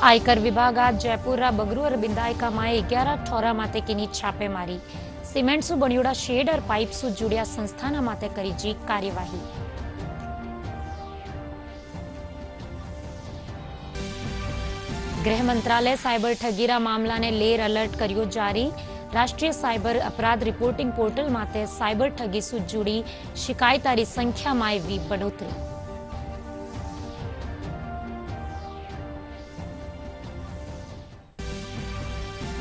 आयकर विभाग आज जयपुर बगरू और बिंदायका माए 11 ठोरा माते कीनी छापेमारी सीमेंट सु बणियोड़ा शेड और पाइप सु जुड़िया संस्थाना माते करी जी कार्यवाही। गृह मंत्रालय साइबर ठगीरा मामला ने लेर अलर्ट करियो जारी। राष्ट्रीय साइबर अपराध रिपोर्टिंग पोर्टल माते साइबर ठगी सु जुड़ी शिकायतारी संख्या माए वी बढ़ोतरी।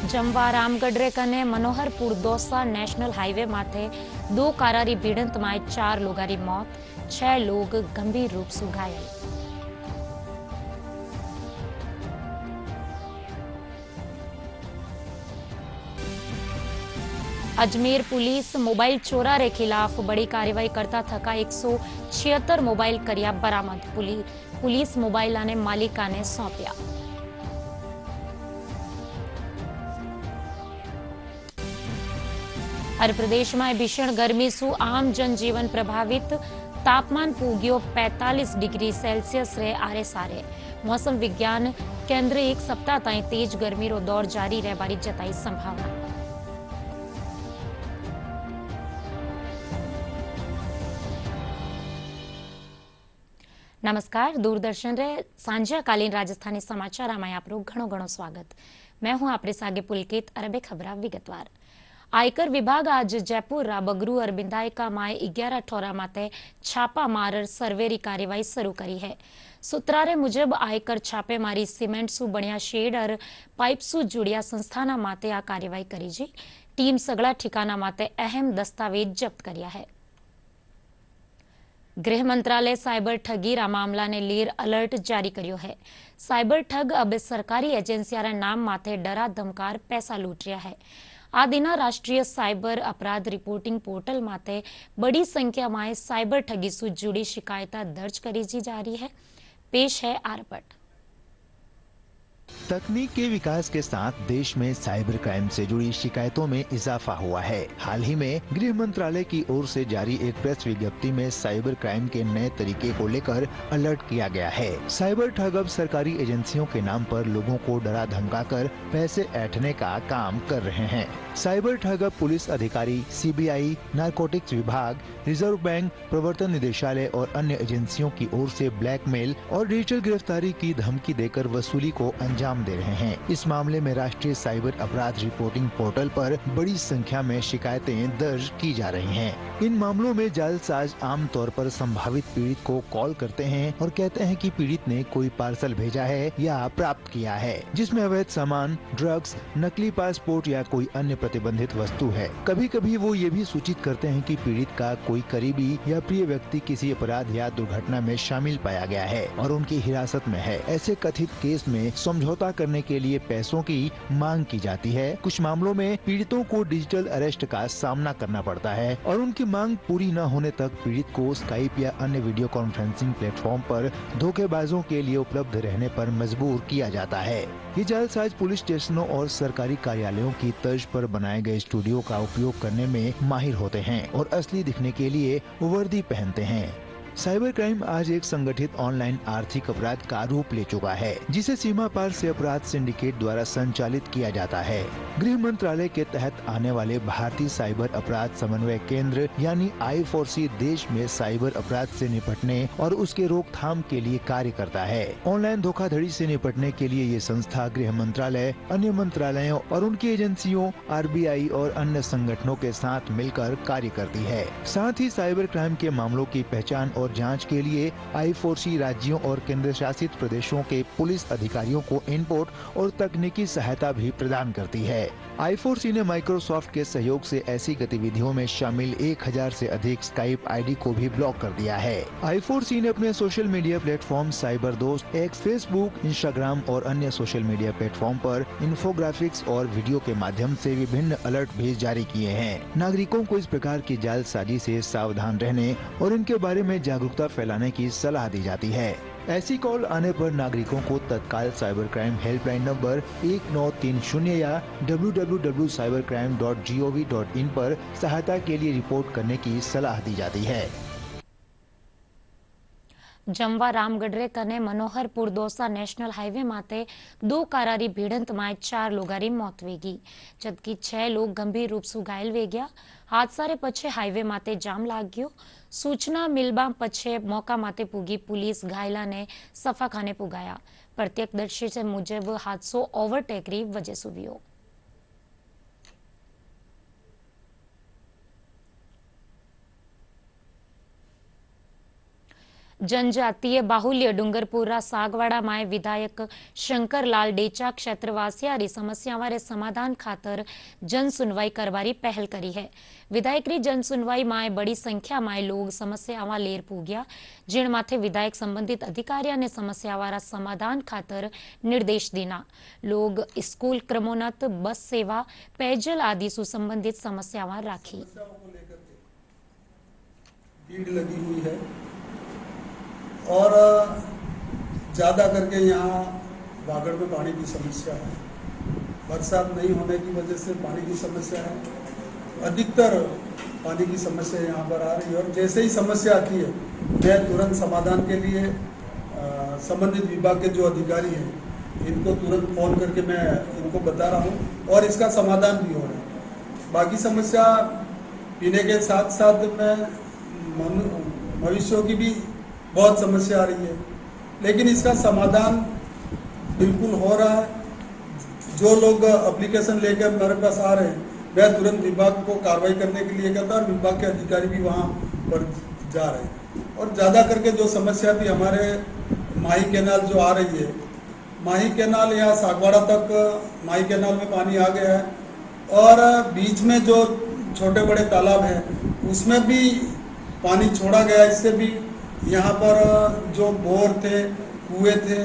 जमवा रामगढ़ रे कने मनोहरपुर दौसा नेशनल हाईवे माथे 2 कारारी भिड़ंत में 4 लोगारी मौत, 6 लोग गंभीर रूप से घायल। अजमेर पुलिस मोबाइल चोरा रे खिलाफ बड़ी कार्रवाई करता थका 176 मोबाइल करिया बरामद। पुलिस मोबाइल आने मालिका ने सौंप्या। हर प्रदेश में भीषण गर्मी सु आम जनजीवन प्रभावित। तापमान पूग्यो 45 डिग्री सेल्सियस रे आरे सारे। मौसम विज्ञान केंद्र एक सप्ताह ताई तेज गर्मी रो दौर जारी रहबारी जताई संभावना। नमस्कार, दूरदर्शन रे सांझकालीन राजस्थानी समाचार में आपरो घणो घणो स्वागत। मैं हूं आपरे सागे पुलकित। अरबे खबरा विगतवार। आयकर विभाग आज जयपुर बगरू और बिंदायका माए 11 ठोरा माते छापा मार सर्वेरी कार्यवाही शुरू करी है। सूत्रारे मुजब आयकर छापेमारी सीमेंट सु बणिया शेड और पाइप सु जुड़िया संस्थाना माते आ कार्यवाही करी जी। टीम सगला ठिकाना माते अहम दस्तावेज जब्त करिया है। गृह मंत्रालय साइबर ठगीरा मामला ने लेर अलर्ट जारी करियो है। साइबर ठग अब सरकारी एजेंसियारा नाम माथे डरा धमकार पैसा लूट रहा है। आ दिना राष्ट्रीय साइबर अपराध रिपोर्टिंग पोर्टल माते बड़ी संख्या में साइबर ठगी से जुड़ी शिकायत दर्ज करी जा रही है। पेश है आ रिपोर्ट। तकनीक के विकास के साथ देश में साइबर क्राइम से जुड़ी शिकायतों में इजाफा हुआ है। हाल ही में गृह मंत्रालय की ओर से जारी एक प्रेस विज्ञप्ति में साइबर क्राइम के नए तरीके को लेकर अलर्ट किया गया है। साइबर ठग अब सरकारी एजेंसियों के नाम पर लोगों को डरा धमकाकर पैसे ऐंठने का काम कर रहे हैं। साइबर ठग अब पुलिस अधिकारी, सीबीआई, नारकोटिक्स विभाग, रिजर्व बैंक, प्रवर्तन निदेशालय और अन्य एजेंसियों की ओर से ब्लैकमेल और डिजिटल गिरफ्तारी की धमकी देकर वसूली को अंजाम दे रहे हैं। इस मामले में राष्ट्रीय साइबर अपराध रिपोर्टिंग पोर्टल पर बड़ी संख्या में शिकायतें दर्ज की जा रही हैं। इन मामलों में जालसाज आमतौर पर संभावित पीड़ित को कॉल करते हैं और कहते हैं कि पीड़ित ने कोई पार्सल भेजा है या प्राप्त किया है जिसमें अवैध सामान, ड्रग्स, नकली पासपोर्ट या कोई अन्य प्रतिबंधित वस्तु है। कभी कभी वो ये भी सूचित करते हैं कि पीड़ित का कोई करीबी या प्रिय व्यक्ति किसी अपराध या दुर्घटना में शामिल पाया गया है और उनकी हिरासत में है। ऐसे कथित केस में समझौता करने के लिए पैसों की मांग की जाती है। कुछ मामलों में पीड़ितों को डिजिटल अरेस्ट का सामना करना पड़ता है और उनकी मांग पूरी न होने तक पीड़ित को स्काइप या अन्य वीडियो कॉन्फ्रेंसिंग प्लेटफॉर्म पर धोखेबाजों के लिए उपलब्ध रहने पर मजबूर किया जाता है। ये जालसाज पुलिस स्टेशनों और सरकारी कार्यालयों की तर्ज पर बनाए गए स्टूडियो का उपयोग करने में माहिर होते हैं और असली दिखने के लिए वर्दी पहनते हैं। साइबर क्राइम आज एक संगठित ऑनलाइन आर्थिक अपराध का रूप ले चुका है जिसे सीमा पार से अपराध सिंडिकेट द्वारा संचालित किया जाता है। गृह मंत्रालय के तहत आने वाले भारतीय साइबर अपराध समन्वय केंद्र यानी I4C देश में साइबर अपराध से निपटने और उसके रोकथाम के लिए कार्य करता है। ऑनलाइन धोखाधड़ी से निपटने के लिए ये संस्था गृह मंत्रालय, अन्य मंत्रालयों और उनकी एजेंसियों, RBI और अन्य संगठनों के साथ मिलकर कार्य करती है। साथ ही साइबर क्राइम के मामलों की पहचान और जांच के लिए I4C राज्यों और केंद्र शासित प्रदेशों के पुलिस अधिकारियों को इनपुट और तकनीकी सहायता भी प्रदान करती है। I4C ने माइक्रोसॉफ्ट के सहयोग से ऐसी गतिविधियों में शामिल 1000 से अधिक स्काइप आईडी को भी ब्लॉक कर दिया है। I4C ने अपने सोशल मीडिया प्लेटफॉर्म साइबर दोस्त, एक्स, फेसबुक, इंस्टाग्राम और अन्य सोशल मीडिया प्लेटफॉर्म पर इन्फोग्राफिक्स और वीडियो के माध्यम से विभिन्न अलर्ट भी जारी किए हैं। नागरिकों को इस प्रकार की जालसाजी से सावधान रहने और इनके बारे में जागरूकता फैलाने की सलाह दी जाती है। ऐसी कॉल आने पर नागरिकों को तत्काल साइबर क्राइम हेल्पलाइन नंबर 1930 या www.cybercrime.gov.in पर सहायता के लिए रिपोर्ट करने की सलाह दी जाती है। જમવા રામગઢરે કને મનોહરપુર દોસા નેશનल हाईवे माते 2 कारारी भिड़ंत में 4 लोगारी मौत वेगी जबकि 6 लोग गंभीर रूप से घायल वे गया। हादसा रे पछे हाईवे माते जाम लाग गयो। सूचना मिलबा पछे मौका माते पूगी पुलिस घायला ने सफाखाने पुगाया। प्रत्यक्षदर्शी से मुजब हादसो ओवरटेक री वजह सुव्यो। जनजातीय बाहुल्य डूंगरपुरा सागवाड़ा माए विधायक शंकरलाल डेचा क्षेत्रवासियारी समस्यावारे समाधान खातर जन सुनवाई करवारी पहल करी है। विधायक री जन सुनवाई माए बड़ी संख्या माए लोग समस्यावां लेर पूग्या जिण माथे विधायक संबंधित अधिकारियों ने समस्यावारा समाधान खातर निर्देश देना। लोग स्कूल क्रमोन्नत बस सेवा पेयजल आदि सुसंबंधित समस्यावां राखी। भीड़ लगी हुई है और ज़्यादा करके यहाँ वागड़ में पानी की समस्या है। बरसात नहीं होने की वजह से पानी की समस्या है। अधिकतर पानी की समस्या यहाँ पर आ रही है और जैसे ही समस्या आती है मैं तुरंत समाधान के लिए संबंधित विभाग के जो अधिकारी हैं इनको तुरंत फ़ोन करके मैं इनको बता रहा हूँ और इसका समाधान भी हो रहा है। बाकी समस्या पीने के साथ साथ में मवेशियों की भी बहुत समस्या आ रही है, लेकिन इसका समाधान बिल्कुल हो रहा है। जो लोग एप्लीकेशन लेकर मेरे पास आ रहे हैं वह तुरंत विभाग को कार्रवाई करने के लिए कहता है और विभाग के अधिकारी भी वहाँ पर जा रहे हैं। और ज़्यादा करके जो समस्या भी हमारे माही कैनाल जो आ रही है, माही कैनाल यहाँ सागवाड़ा तक माही कैनाल में पानी आ गया है और बीच में जो छोटे बड़े तालाब हैं उसमें भी पानी छोड़ा गया। इससे भी यहाँ पर जो बोर थे कुएं थे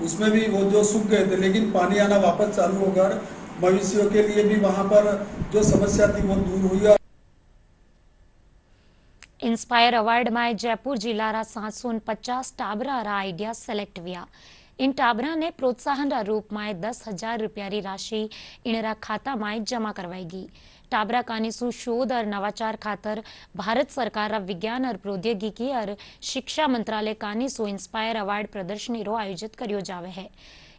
उसमें भी वो जो सूख गए थे, लेकिन पानी आना वापस चालू होकर मवेशियों के लिए भी वहाँ पर जो समस्या थी वो दूर हुई। इंस्पायर अवार्ड में जयपुर जिला 750 टाबरा रा आइडिया सेलेक्ट हुआ। इन टाबरा ने प्रोत्साहन रा रूप में 10,000 रुपया री राशि इनरा खाता में जमा करवाएगी। टाबरा कानीसु शोध और नवाचार खातर भारत सरकार रा विज्ञान और प्रौद्योगिकी और शिक्षा मंत्रालय कानीसु इंस्पायर अवार्ड प्रदर्शनी रो आयोजित करियो जावे है।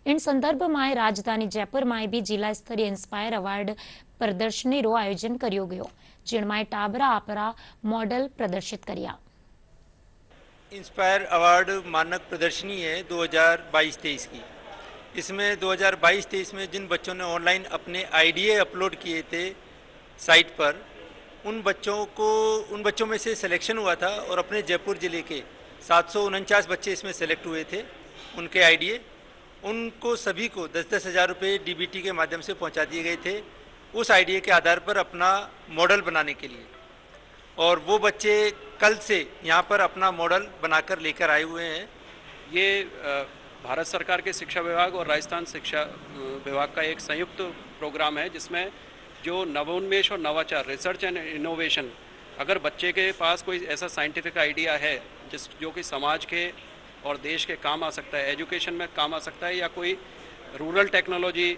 इन संदर्भ में राजधानी जयपुर में भी जिला स्तरीय इंस्पायर अवार्ड प्रदर्शनी रो आयोजन करियो गयो जिनमें टाबरा आपरा मॉडल प्रदर्शित करिया। इंस्पायर अवार्ड मानक प्रदर्शनी है 2022-23 की। इसमें 2022-23 में जिन बच्चों ने ऑनलाइन अपने आइडिया अपलोड किए थे साइट पर, उन बच्चों में से सिलेक्शन हुआ था और अपने जयपुर ज़िले के 749 बच्चे इसमें सेलेक्ट हुए थे। उनके आइडिया उनको सभी को 10-10 हज़ार रुपये डीबीटी के माध्यम से पहुंचा दिए गए थे उस आइडिया के आधार पर अपना मॉडल बनाने के लिए। और वो बच्चे कल से यहाँ पर अपना मॉडल बनाकर लेकर आए हुए हैं। ये भारत सरकार के शिक्षा विभाग और राजस्थान शिक्षा विभाग का एक संयुक्त प्रोग्राम है जिसमें जो नवोन्मेष और नवाचार, रिसर्च एंड इनोवेशन, अगर बच्चे के पास कोई ऐसा साइंटिफिक आइडिया है जो कि समाज के और देश के काम आ सकता है, एजुकेशन में काम आ सकता है, या कोई रूरल टेक्नोलॉजी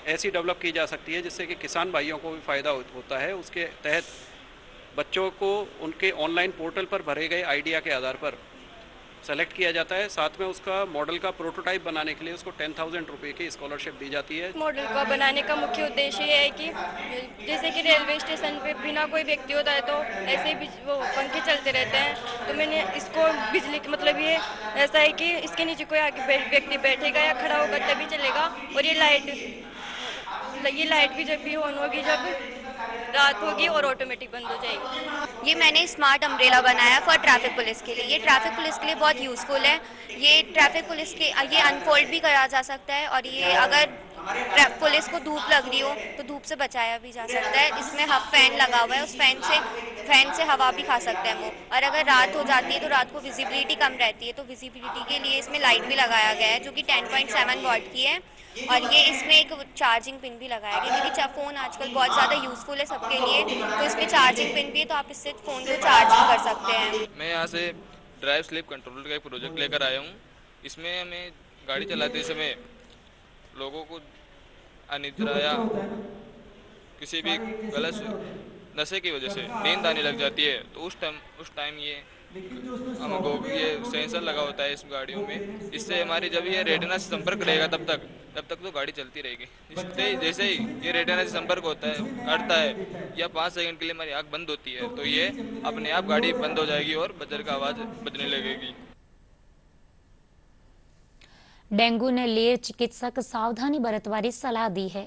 ऐसी डेवलप की जा सकती है जिससे कि किसान भाइयों को भी फ़ायदा होता है, उसके तहत बच्चों को उनके ऑनलाइन पोर्टल पर भरे गए आइडिया के आधार पर सेलेक्ट किया जाता है। साथ में उसका मॉडल का प्रोटोटाइप बनाने के लिए उसको 10,000 रुपये की स्कॉलरशिप दी जाती है। मॉडल को बनाने का मुख्य उद्देश्य ये है कि जैसे कि रेलवे स्टेशन पे बिना कोई व्यक्ति होता है तो ऐसे ही वो पंखे चलते रहते हैं, तो मैंने इसको बिजली के मतलब ये ऐसा है कि इसके नीचे कोई आगे व्यक्ति बैठेगा या खड़ा होगा तभी चलेगा। और ये लाइट भी जब भी ऑन होगी जब रात होगी और ऑटोमेटिक बंद हो जाएगी। ये मैंने स्मार्ट अम्ब्रेला बनाया फॉर ट्रैफिक पुलिस के लिए। ये ट्रैफिक पुलिस के लिए बहुत यूज़फुल है। ये ट्रैफिक पुलिस के ये अनफोल्ड भी करा जा सकता है और ये अगर पुलिस को धूप लग रही हो तो धूप से बचाया भी जा सकता है। इसमें हब फैन लगा हुआ है, उस फैन से हवा भी खा सकते हैं वो। और अगर रात हो जाती है तो रात को विजिबिलिटी कम रहती है, तो विजिबिलिटी के लिए इसमें लाइट भी लगाया गया है जो कि 10.7 वॉट की है। और ये इसमें एक चार्जिंग पिन भी लगाया गया है क्योंकि फ़ोन आजकल बहुत ज़्यादा यूज़फुल है सबके लिए, तो इसमें चार्जिंग पिन भी है तो आप इससे फ़ोन को चार्ज भी कर सकते हैं। मैं यहाँ से ड्राइव स्लीप कंट्रोलर का एक प्रोजेक्ट लेकर आया हूँ। इसमें हमें गाड़ी चलाते समय लोगों को अनिद्रा या किसी भी गलत नशे की वजह से नींद आने लग जाती है, तो उस टाइम ये हमको ये सेंसर लगा होता है इस गाड़ियों में, इससे हमारी जब ये रेटिना से संपर्क रहेगा तब तक तो गाड़ी चलती रहेगी। जैसे ही ये रेटिना से संपर्क होता है अड़ता है या 5 सेकंड के लिए हमारी आँख बंद होती है तो ये अपने आप गाड़ी बंद हो जाएगी और बजर का आवाज़ बजने लगेगी। डेंगू ने लिए चिकित्सक सावधानी बरतवारी सलाह दी है।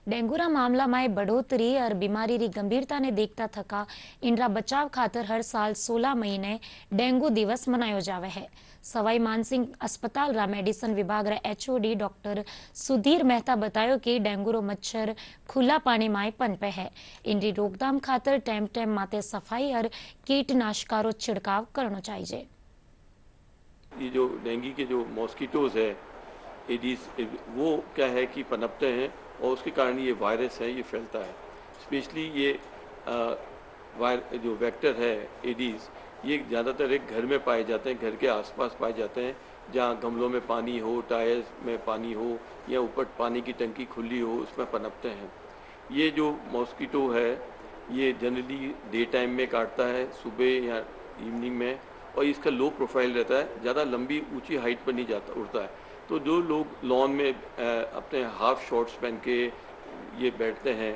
डेंगूरा मामला में बढ़ोतरी और बीमारी री गंभीरता ने देखता थका इनरा बचाव खातर हर साल 16 महीने डेंगू दिवस मनायो जावे है। सवाई मानसिंह अस्पताल रा मेडिसिन विभाग रा HOD डॉक्टर सुधीर मेहता बतायो कि डेंगू रो मच्छर खुला पानी में पनपे है। इनरी रोकथाम खातर टाइम टाइम माते सफाई और कीटनाशका रो छिड़काव करनो चाहिए। ये जो डेंगू के जो मॉस्किटोज है एडीज, वो क्या है कि पनपते हैं और उसके कारण ये वायरस है, ये फैलता है। स्पेशली ये जो वेक्टर है एडीज, ये ज़्यादातर एक घर में पाए जाते हैं, घर के आसपास पाए जाते हैं, जहाँ गमलों में पानी हो, टायर्स में पानी हो या ऊपर पानी की टंकी खुली हो, उसमें पनपते हैं। ये जो मॉस्किटो है ये जनरली डे टाइम में काटता है, सुबह या इवनिंग में, और इसका लो प्रोफाइल रहता है, ज़्यादा लंबी ऊंची हाइट पर नहीं जाता उड़ता है। तो जो लोग लॉन में अपने हाफ शॉर्ट्स पहन के ये बैठते हैं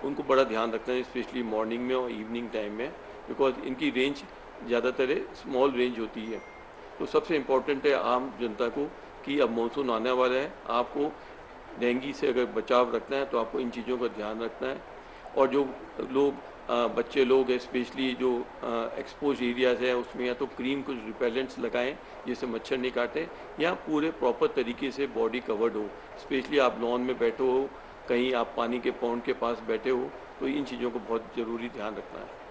उनको बड़ा ध्यान रखना है, स्पेशली मॉर्निंग में और इवनिंग टाइम में, बिकॉज इनकी रेंज ज़्यादातर स्मॉल रेंज होती है। तो सबसे इम्पोर्टेंट है आम जनता को कि अब मानसून आने वाला है, आपको डेंगू से अगर बचाव रखना है तो आपको इन चीज़ों का ध्यान रखना है। और जो लोग बच्चे लोग हैं, स्पेशली जो एक्सपोज एरियाज हैं, उसमें या तो क्रीम कुछ रिपेलेंट्स लगाएं जिससे मच्छर नहीं काटे, या पूरे प्रॉपर तरीके से बॉडी कवर्ड हो। स्पेशली आप लॉन में बैठे हो, कहीं आप पानी के पॉन्ड के पास बैठे हो, तो इन चीज़ों को बहुत ज़रूरी ध्यान रखना है।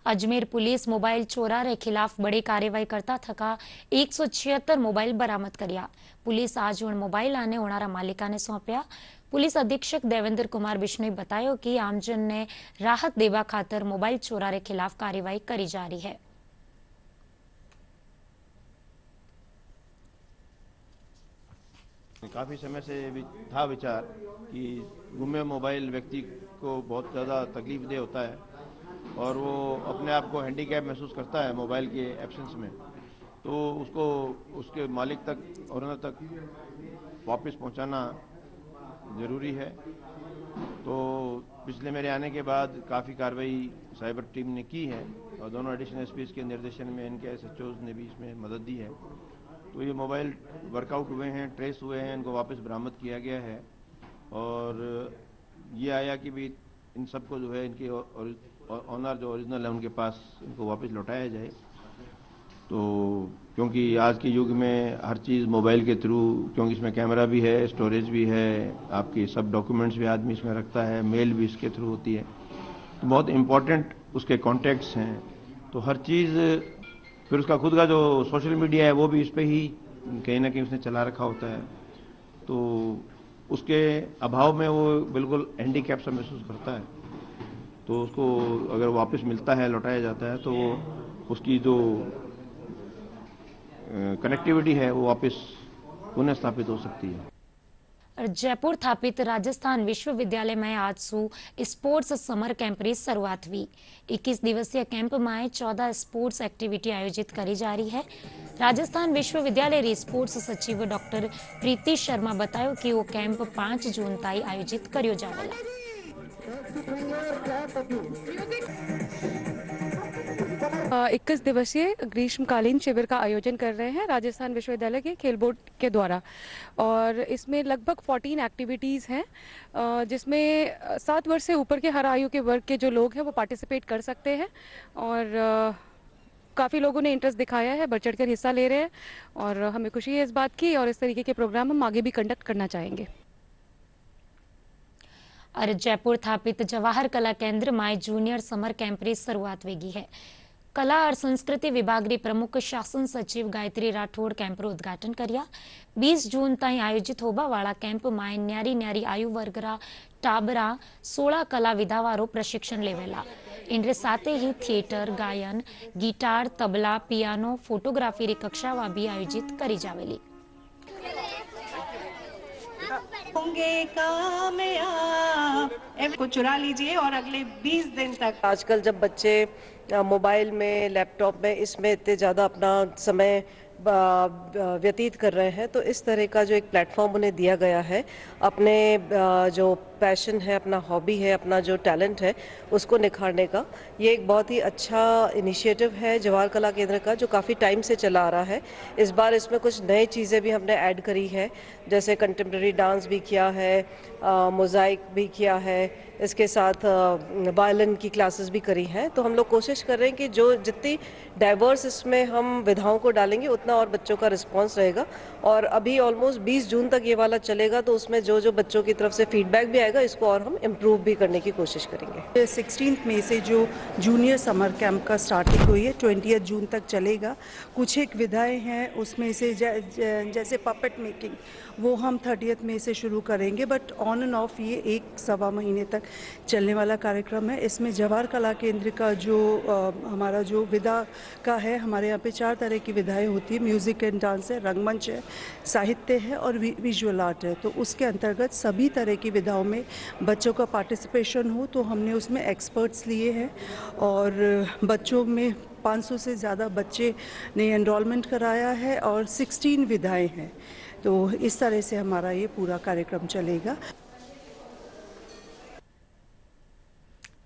अजमेर पुलिस मोबाइल चोरा रे खिलाफ बड़ी कार्यवाही करता थका 176 मोबाइल बरामद कर्या। पुलिस आज उन मोबाइल आने होनारा मालिका ने सौंप्या। पुलिस अधीक्षक देवेंद्र कुमार बिश्नोई बतायो कि आमजन ने राहत देवा खातर मोबाइल चोरा रे खिलाफ कार्यवाही करी जा रही है। काफ़ी समय से भी था विचार कि गुमे मोबाइल व्यक्ति को बहुत ज़्यादा तकलीफ दे होता है और वो अपने आप को हैंडीकैप महसूस करता है मोबाइल के एब्सेंस में, तो उसको उसके मालिक तक ओनर तक वापस पहुंचाना ज़रूरी है। तो पिछले मेरे आने के बाद काफ़ी कार्रवाई साइबर टीम ने की है और दोनों एडिशनल एसपीज के निर्देशन में इनके SHOs ने भी इसमें मदद दी है। तो ये मोबाइल वर्कआउट हुए हैं, ट्रेस हुए हैं, इनको वापस बरामद किया गया है और ये आया कि भी इन सबको जो है इनके ऑनर जो ओरिजिनल है उनके पास इनको वापस लौटाया जाए। तो क्योंकि आज के युग में हर चीज़ मोबाइल के थ्रू, क्योंकि इसमें कैमरा भी है, स्टोरेज भी है, आपकी सब डॉक्यूमेंट्स भी आदमी इसमें रखता है, मेल भी इसके थ्रू होती है, तो बहुत इम्पोर्टेंट उसके कॉन्टैक्ट्स हैं। तो हर चीज़, फिर उसका खुद का जो सोशल मीडिया है वो भी इस पर ही कहीं ना कहीं उसने चला रखा होता है। तो उसके अभाव में वो बिल्कुल हैंडीकैप सा महसूस करता है। तो उसको अगर वापस मिलता है, लौटाया जाता है, तो उसकी जो कनेक्टिविटी है वो वापस पुनः स्थापित हो सकती है। जयपुर स्थापित राजस्थान विश्वविद्यालय में आज सु स्पोर्ट्स समर कैंप की शुरुआत हुई। 21 दिवसीय कैंप में 14 स्पोर्ट्स एक्टिविटी आयोजित करी जा रही है। राजस्थान विश्वविद्यालय री स्पोर्ट्स सचिव डॉक्टर प्रीति शर्मा बतायो कि वो कैंप 5 जून ताई आयोजित करियो जावेला। 21 दिवसीय ग्रीष्मकालीन शिविर का आयोजन कर रहे हैं राजस्थान विश्वविद्यालय के खेल बोर्ड के द्वारा, और इसमें लगभग 14 एक्टिविटीज़ हैं जिसमें 7 वर्ष से ऊपर के हर आयु के वर्ग के जो लोग हैं वो पार्टिसिपेट कर सकते हैं। और काफ़ी लोगों ने इंटरेस्ट दिखाया है, बढ़ चढ़ कर हिस्सा ले रहे हैं और हमें खुशी है इस बात की, और इस तरीके के प्रोग्राम हम आगे भी कंडक्ट करना चाहेंगे। और जयपुर स्थापित जवाहर कला केंद्र में जूनियर समर कैंप की शुरुआत वेगी है। कला और संस्कृति विभाग की प्रमुख शासन सचिव गायत्री राठौड़ कैंप रो उद्घाटन करिया। 20 जून ताई आयोजित होबा वाला कैंप में न्यारी न्यारी आयु वर्ग रा टाबरा 16 कला विधावारो प्रशिक्षण लेवेला। इनरे साथे ही थिएटर, गायन, गिटार, तबला, पियानो, फोटोग्राफी री कक्षावा भी आयोजित करी जावेली। होंगे कामयाब। को चुरा लीजिए और अगले 20 दिन तक। आजकल जब बच्चे मोबाइल में, लैपटॉप में, इसमें इतने ज़्यादा अपना समय व्यतीत कर रहे हैं, तो इस तरह का जो एक प्लेटफॉर्म उन्हें दिया गया है, अपने जो पैशन है, अपना हॉबी है, अपना जो टैलेंट है, उसको निखारने का, ये एक बहुत ही अच्छा इनिशिएटिव है जवाहर कला केंद्र का, जो काफ़ी टाइम से चला आ रहा है। इस बार इसमें कुछ नई चीज़ें भी हमने ऐड करी है, जैसे कंटेम्प्रेरी डांस भी किया है, मोज़ाइक भी किया है, इसके साथ वायलिन की क्लासेस भी करी हैं। तो हम लोग कोशिश कर रहे हैं कि जो जितनी डाइवर्स इसमें हम विधाओं को डालेंगे, उतना और बच्चों का रिस्पांस रहेगा। और अभी ऑलमोस्ट 20 जून तक ये वाला चलेगा, तो उसमें जो जो बच्चों की तरफ से फीडबैक भी आएगा, इसको और हम इम्प्रूव भी करने की कोशिश करेंगे। 16 मई से जो जूनियर समर कैंप का स्टार्टिंग हुई है, 20 जून तक चलेगा। कुछ एक विधाएं हैं, उसमें से जैसे पपेट मेकिंग, वो हम 30 मई से शुरू करेंगे, बट ऑन एंड ऑफ ये 1-1.25 महीने तक चलने वाला कार्यक्रम है। इसमें जवाहर कला केंद्र का जो हमारा जो विधा का है, हमारे यहाँ पे 4 तरह की विधाएं होती है, म्यूज़िक एंड डांस है, रंगमंच है, साहित्य है और विजुअल आर्ट है। तो उसके अंतर्गत सभी तरह की विधाओं में बच्चों का पार्टिसिपेशन हो, तो हमने उसमें एक्सपर्ट्स लिए हैं और बच्चों में 500 से ज़्यादा बच्चे ने एनरोलमेंट कराया है और 16 विधाएं हैं। तो इस तरह से हमारा ये पूरा कार्यक्रम चलेगा।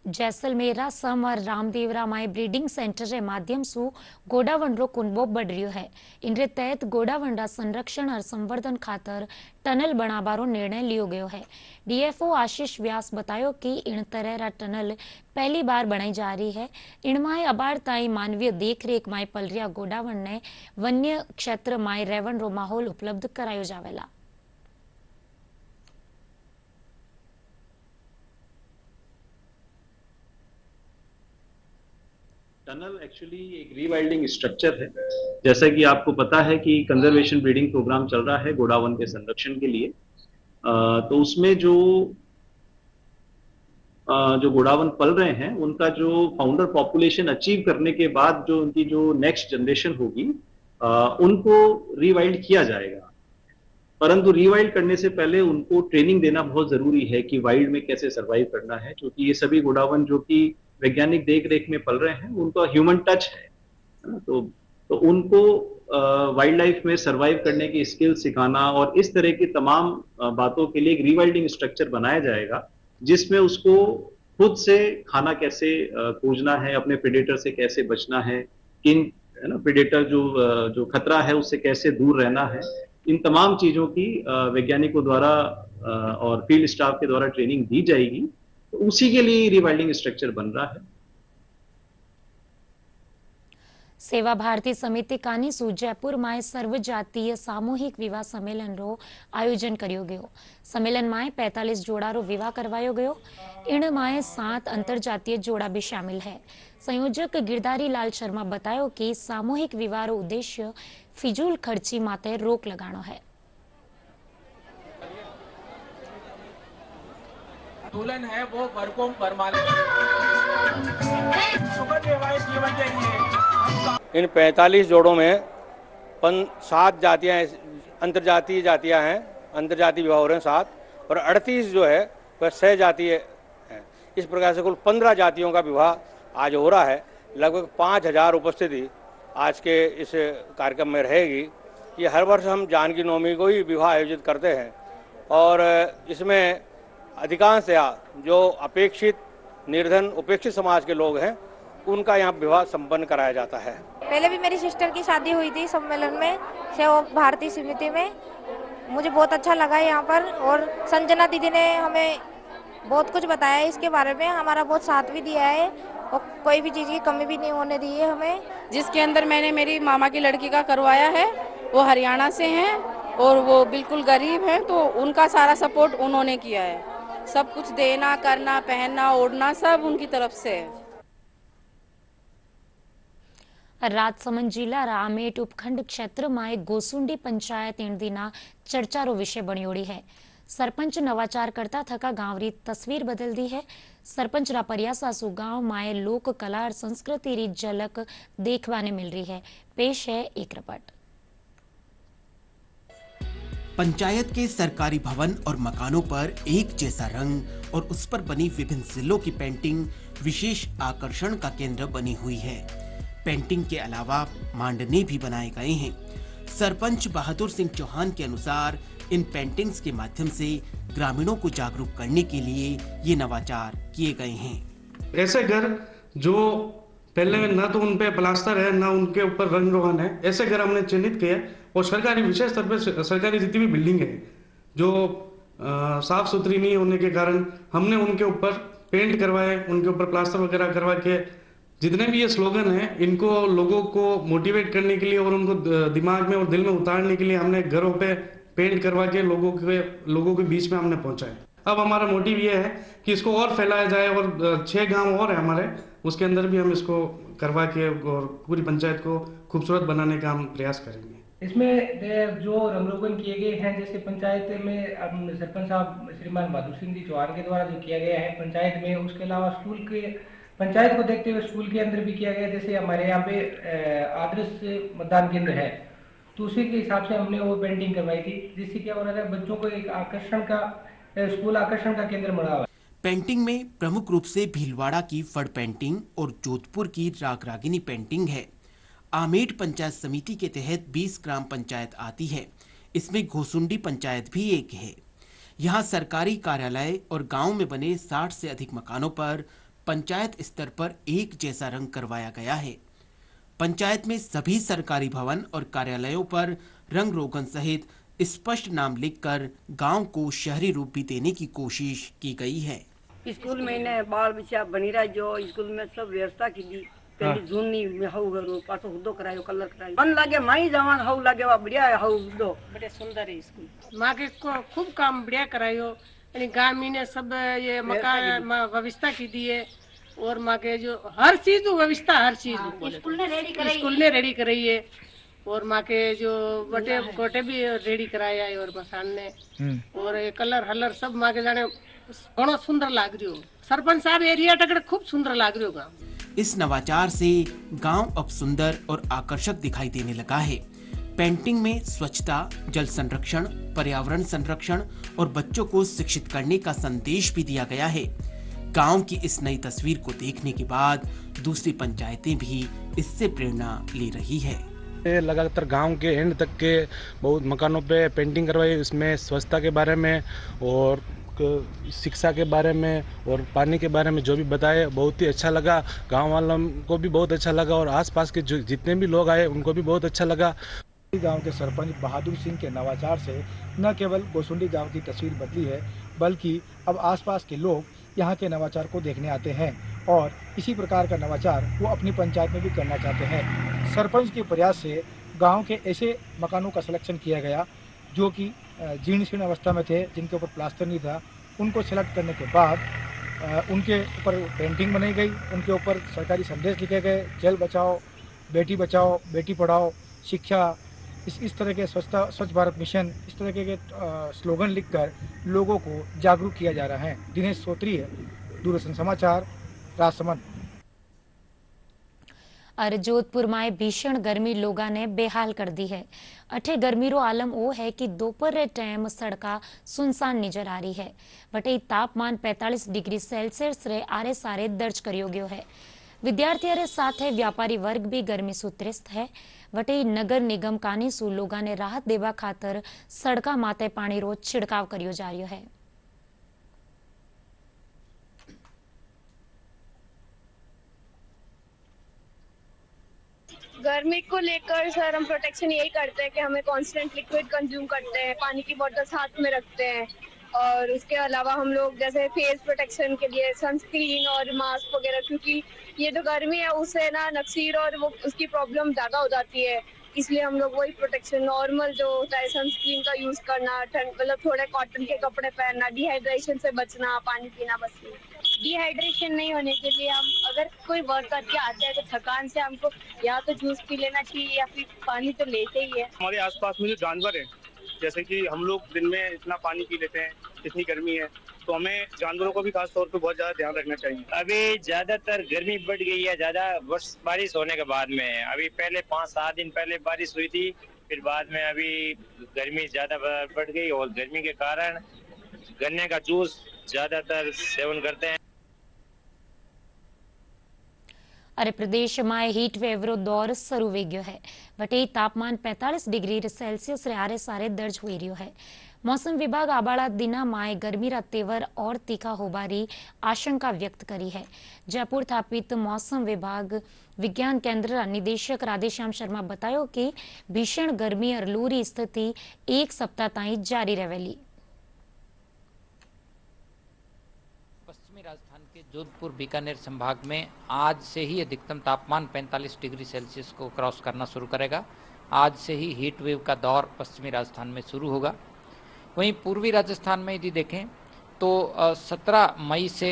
जैसलमेर समर रामदेवरा माई ब्रीडिंग सेंटर के माध्यम से गोडावंडरो कुनबो बढ़ रह्यो है। इनके तहत गोडावंडा संरक्षण और संवर्धन खातर टनल बनाबारो निर्णय लियो गयो है। डीएफओ आशीष व्यास बतायो कि इन तरह टनल पहली बार बनाई जा रही है। इनमाय अबार ताई मानवीय देखरेख माय पलरिया गोडावण ने वन्य क्षेत्र माय रेवण रो माहौल उपलब्ध करायो जावेला। टनल एक्चुअली एक रीवाइल्डिंग स्ट्रक्चर है। जैसा कि आपको पता है कि कंजर्वेशन ब्रीडिंग प्रोग्राम चल रहा है गोडावन के संरक्षण के लिए, तो उसमें जो गोडावन पल रहे हैं, उनका जो फाउंडर पॉपुलेशन अचीव करने के बाद जो उनकी जो नेक्स्ट जनरेशन होगी, उनको रीवाइल्ड किया जाएगा। परंतु रीवाइल्ड करने से पहले उनको ट्रेनिंग देना बहुत जरूरी है कि वाइल्ड में कैसे सर्वाइव करना है, क्योंकि ये सभी गोडावन जो कि वैज्ञानिक देख रेख में पल रहे हैं, उनका ह्यूमन टच है ना। तो उनको वाइल्ड लाइफ में सर्वाइव करने की स्किल सिखाना और इस तरह की तमाम बातों के लिए एक रीवाइल्डिंग स्ट्रक्चर बनाया जाएगा, जिसमें उसको खुद से खाना कैसे खोजना है, अपने प्रेडेटर से कैसे बचना है, किन है ना प्रेडेटर जो खतरा है उससे कैसे दूर रहना है, इन तमाम चीजों की वैज्ञानिकों द्वारा और फील्ड स्टाफ के द्वारा ट्रेनिंग दी जाएगी। तो उसी के लिए रिवाइल्डिंग स्ट्रक्चर बन रहा है। सेवा भारती समिति कानीसू जयपुर में सर्वजातीय सामूहिक विवाह सम्मेलन रो आयोजन करियो गयो। सम्मेलन में 45 जोड़ा रो विवाह करवायो गयो। इन में 7 अंतरजातीय जोड़ा भी शामिल है। संयोजक गिरधारी लाल शर्मा बतायो कि सामूहिक विवाह रो उद्देश्य फिजूल खर्ची माते रोक लगानो है। दुल्हन है वो वर्गों सुखद वैवाहिक जीवन के लिए इन 45 जोड़ों में 7 जातियां अंतरजातीय जातियां हैं, अंतरजातीय विवाह हो रहे हैं 7, और 38 जो है वह सहजातीय हैं। इस प्रकार से कुल 15 जातियों का विवाह आज हो रहा है। लगभग 5000 उपस्थिति आज के इस कार्यक्रम में रहेगी। ये हर वर्ष हम जानकी नवमी को ही विवाह आयोजित करते हैं और इसमें अधिकांशतया जो अपेक्षित निर्धन उपेक्षित समाज के लोग हैं, उनका यहाँ विवाह संपन्न कराया जाता है। पहले भी मेरी सिस्टर की शादी हुई थी सम्मेलन में, सेवा भारती समिति में। मुझे बहुत अच्छा लगा यहाँ पर, और संजना दीदी ने हमें बहुत कुछ बताया इसके बारे में, हमारा बहुत साथ भी दिया है और कोई भी चीज़ की कमी भी नहीं होने दी है हमें। जिसके अंदर मैंने मेरी मामा की लड़की का करवाया है, वो हरियाणा से हैं और वो बिल्कुल गरीब हैं, तो उनका सारा सपोर्ट उन्होंने किया है। सब कुछ देना, करना, पहनना, ओढ़ना सब उनकी तरफ से है। राजसमंद जिला रामेट उपखंड क्षेत्र में गोसुंडी पंचायत इन दिना चर्चारो विषय बनियोड़ी है। सरपंच नवाचार करता थका गांव री तस्वीर बदल दी है। सरपंच रा प्रयासासु गांव में लोक कला और संस्कृति री झलक देखवाने मिल रही है। पेश है एक रिपोर्ट। पंचायत के सरकारी भवन और मकानों पर एक जैसा रंग और उस पर बनी विभिन्न जिलों की पेंटिंग विशेष आकर्षण का केंद्र बनी हुई है। पेंटिंग के अलावा मांडने भी बनाए गए हैं। सरपंच बहादुर सिंह चौहान के अनुसार इन पेंटिंग्स के माध्यम से ग्रामीणों को जागरूक करने के लिए ये नवाचार किए गए हैं। ऐसे घर जो पहले ना तो उन पे प्लास्टर है ना उनके ऊपर रंग रोगन है, ऐसे घर हमने चिन्हित किए और सरकारी विशेष स्तर पर सरकारी जितनी भी बिल्डिंग है जो साफ सुथरी नहीं होने के कारण हमने उनके ऊपर पेंट करवाए, उनके ऊपर प्लास्टर वगैरह करवा के जितने भी ये स्लोगन है इनको लोगों को मोटिवेट करने के लिए और उनको दिमाग में और दिल में उतारने के लिए हमने घरों पे पेंट करवा के लोगों के बीच में हमने पहुंचाए। अब हमारा मोटिव ये है कि इसको और फैलाया जाए और 6 गांव और है हमारे, उसके अंदर भी हम इसको करवा के और पूरी पंचायत को खूबसूरत बनाने का हम प्रयास करेंगे। इसमें जो रंगरोगन किए गए हैं, जैसे पंचायत में सरपंच साहब श्रीमान बहादुर सिंह जी चौहान के द्वारा जो किया गया है पंचायत में, उसके अलावा स्कूल के पंचायत को देखते हुए स्कूल के अंदर भी किया गया। जैसे हमारे यहाँ पे आदर्श मतदान केंद्र है तो उसी के हिसाब से हमने वो पेंटिंग करवाई थी, जिससे क्या हो रहा है बच्चों को एक आकर्षण का स्कूल आकर्षण का केंद्र बना हुआ है। पेंटिंग में प्रमुख रूप से भीलवाड़ा की फड़ पेंटिंग और जोधपुर की राग रागिनी पेंटिंग है। आमेट पंचायत समिति के तहत 20 ग्राम पंचायत आती है। इसमें घोसुंडी पंचायत भी एक है। यहाँ सरकारी कार्यालय और गांव में बने 60 से अधिक मकानों पर पंचायत स्तर पर एक जैसा रंग करवाया गया है। पंचायत में सभी सरकारी भवन और कार्यालयों पर रंग रोगन सहित स्पष्ट नाम लिखकर गांव को शहरी रूप भी देने की कोशिश की गई है। स्कूल में ने बाल बच्चा बनी रहा जो स्कूल में सब व्यवस्था की दी पहले जून में हाउ गरो पासो हुदो करायो कलर करायो मन लागे माई जवान हाउ लागे वा बढ़िया है हाउ हुदो बड़े सुंदर है स्कूल माके को खूब काम बढ़िया करायो यानी गांव में ने सब ये मकान व्यवस्था की दी है और माँ के जो हर चीज व्यवस्था हर चीज स्कूल ने रेडी कराई है और माँ के जो बटे कोटे भी रेडी कराया है और मसान ने और ये कलर हलर सब माँ के जाने घणो सुंदर लाग रही हो। सरपंच साहब एरिया टकड़े खूब सुंदर लाग रही होगा। इस नवाचार से गांव अब सुंदर और आकर्षक दिखाई देने लगा है। पेंटिंग में स्वच्छता, जल संरक्षण, पर्यावरण संरक्षण और बच्चों को शिक्षित करने का संदेश भी दिया गया है। गांव की इस नई तस्वीर को देखने के बाद दूसरी पंचायतें भी इससे प्रेरणा ले रही है। लगातार गांव के एंड तक के बहुत मकानों पे पेंटिंग करवाई, इसमें स्वच्छता के बारे में और शिक्षा के बारे में और पानी के बारे में जो भी बताए बहुत ही अच्छा लगा। गांव वालों को भी बहुत अच्छा लगा और आसपास के जो जितने भी लोग आए उनको भी बहुत अच्छा लगा। गांव के सरपंच बहादुर सिंह के नवाचार से न केवल गोसुंडी गांव की तस्वीर बदली है बल्कि अब आसपास के लोग यहाँ के नवाचार को देखने आते हैं और इसी प्रकार का नवाचार वो अपनी पंचायत में भी करना चाहते हैं। सरपंच के प्रयास से गांव के ऐसे मकानों का सिलेक्शन किया गया जो कि जीर्ण शीर्ण अवस्था में थे, जिनके ऊपर प्लास्टर नहीं था। उनको सेलेक्ट करने के बाद उनके ऊपर पेंटिंग बनाई गई, उनके ऊपर सरकारी संदेश लिखे गए, जल बचाओ, बेटी पढ़ाओ, शिक्षा, इस तरह के स्वच्छ भारत मिशन, इस तरह के स्लोगन लिखकर लोगों को जागरूक किया जा रहा है। दिनेश सोत्री है, दूरदर्शन समाचार, राजसमंद। अरे जोधपुर में भीषण गर्मी लोगा ने बेहाल कर दी है। अठे गर्मी रो आलम वो है कि दोपहर रे टाइम सड़का सुनसान नजर आ रही है। बटे तापमान 45 डिग्री सेल्सियस रे आरे सारे दर्ज करियो गयो है। विद्यार्थी रे साथ व्यापारी वर्ग भी गर्मी सु त्रस्त है। वटे नगर निगम कानी सु लोगा ने राहत देवा खातर सड़का माते पानी रो छिड़काव करियो जा रही है। गर्मी को लेकर सर हम प्रोटेक्शन यही करते हैं कि हमें कांस्टेंट लिक्विड कंज्यूम करते हैं, पानी की बोतल हाथ में रखते हैं और उसके अलावा हम लोग जैसे फेस प्रोटेक्शन के लिए सनस्क्रीन और मास्क वगैरह, क्योंकि ये जो गर्मी है उससे ना नक्सीर और वो उसकी प्रॉब्लम ज़्यादा हो जाती है, इसलिए हम लोग वही प्रोटेक्शन नॉर्मल जो होता है सनस्क्रीन का यूज़ करना, मतलब थोड़े कॉटन के कपड़े पहनना, डिहाइड्रेशन से बचना, पानी पीना। बस डिहाइड्रेशन नहीं होने के लिए हम अगर कोई वर्क करके आते हैं तो थकान से हमको या तो जूस पी लेना चाहिए या फिर पानी तो लेते ही है। हमारे आसपास में जो जानवर है, जैसे कि हम लोग दिन में इतना पानी पी लेते हैं, इतनी गर्मी है, तो हमें जानवरों को भी खास तौर पे बहुत ज्यादा ध्यान रखना चाहिए। अभी ज्यादातर गर्मी बढ़ गई है, ज्यादा बारिश होने के बाद में। अभी पहले 5-7 दिन पहले बारिश हुई थी फिर बाद में अभी गर्मी ज्यादा बढ़ गई और गर्मी के कारण गन्ने का जूस ज्यादातर सेवन करते हैं। अरे प्रदेशમાં હીટવેવનો દોર શરૂ થઈ ગયો है વટે તાપમાન 45 ડિગ્રી સેલ્સિયસ રે આરે સારે દર્જ હોઈ રહ્યો है। मौसम विभाग आबाड़ा दिना माए गर्मी रा तेवर और तीखा होबारी आशंका व्यक्त करी है। जयपुर स्थापित मौसम विभाग विज्ञान केंद्र निदेशक राधेश्याम शर्मा बतायो कि भीषण गर्मी और लू री स्थिति एक सप्ताह ताईं जारी रहेली। पश्चिमी राजस्थान के जोधपुर बीकानेर संभाग में आज से ही अधिकतम तापमान 45 डिग्री सेल्सियस को क्रॉस करना शुरू करेगा। आज से ही हीट वेव का दौर पश्चिमी राजस्थान में शुरू होगा। वहीं पूर्वी राजस्थान में यदि देखें तो 17 मई से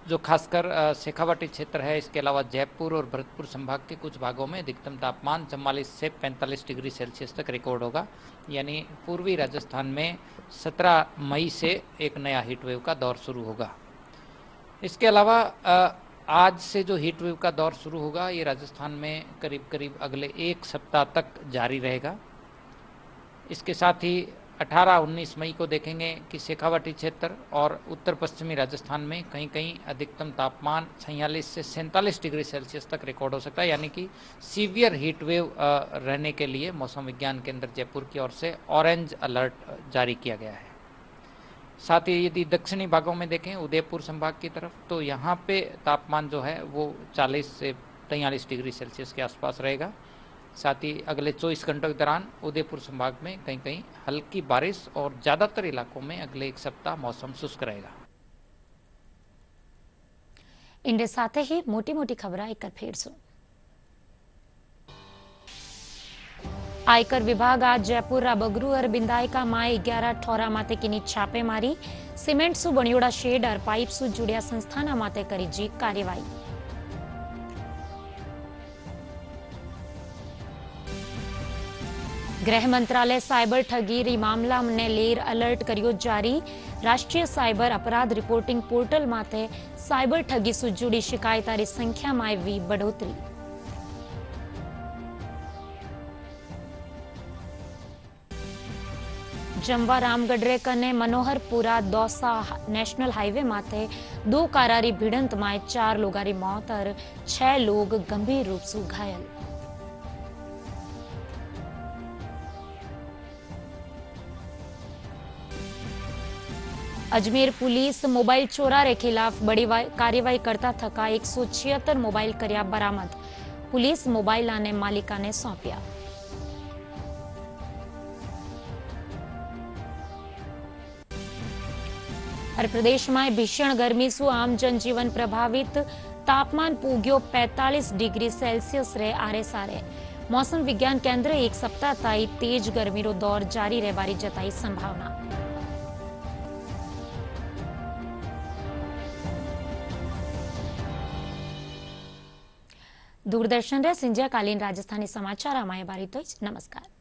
जो खासकर शेखावाटी क्षेत्र है, इसके अलावा जयपुर और भरतपुर संभाग के कुछ भागों में अधिकतम तापमान 44 से 45 डिग्री सेल्सियस तक रिकॉर्ड होगा। यानी पूर्वी राजस्थान में 17 मई से एक नया हीट वेव का दौर शुरू होगा। इसके अलावा आज से जो हीट वेव का दौर शुरू होगा ये राजस्थान में करीब करीब अगले एक सप्ताह तक जारी रहेगा। इसके साथ ही 18-19 मई को देखेंगे कि शेखावाटी क्षेत्र और उत्तर पश्चिमी राजस्थान में कहीं कहीं अधिकतम तापमान 46 से 47 डिग्री सेल्सियस तक रिकॉर्ड हो सकता है। यानी कि सीवियर हीट वेव रहने के लिए मौसम विज्ञान केंद्र जयपुर की ओर से ऑरेंज अलर्ट जारी किया गया है। साथ ही यदि दक्षिणी भागों में देखें उदयपुर संभाग की तरफ, तो यहाँ पे तापमान जो है वो 40 से 43 डिग्री सेल्सियस के आसपास रहेगा। साथ ही अगले 24 घंटों के दौरान उदयपुर संभाग में कहीं कहीं हल्की बारिश और ज़्यादातर इलाकों में अगले एक सप्ताह मौसम शुष्क रहेगा। इंडे साथे ही मोटी मोटी खबरा एक फेर सो। आयकर विभाग आज जयपुर बगरू और बिंदायका माए 11 ठोरा माते की छापेमारी। सीमेंट सु बणियोड़ा शेड और पाइप सु जुड़िया संस्थाना माते करी जी कार्यवाही। गृह मंत्रालय साइबर ठगी री मामला ने लेर अलर्ट करियो जारी। राष्ट्रीय साइबर अपराध रिपोर्टिंग पोर्टल माते साइबर ठगी सु जुड़ी शिकायतारी संख्या में वी बढ़ोतरी। जमवा रामगढ़ कने मनोहरपुरा दौसा नेशनल हाईवे माते 2 कारारी भिड़ंत में 4 लोगारी मौत और 6 लोग गंभीर रूप से घायल। अजमेर पुलिस मोबाइल चोरारे खिलाफ बड़ी कार्यवाही करता थका 176 मोबाइल कर्या बरामद। पुलिस मोबाइल आने मालिका ने सौंप्या। और प्रदेश में भीषण गर्मी सु आम जनजीवन प्रभावित। तापमान पूग्यो 45 डिग्री सेल्सियस रे आरे सारे। मौसम विज्ञान केंद्र एक सप्ताह ताई तेज गर्मी रो दौर जारी रहवारी जताई संभावना। दूरदर्शन रे संध्याकालीन राजस्थानी समाचार अमाय बारी तो नमस्कार।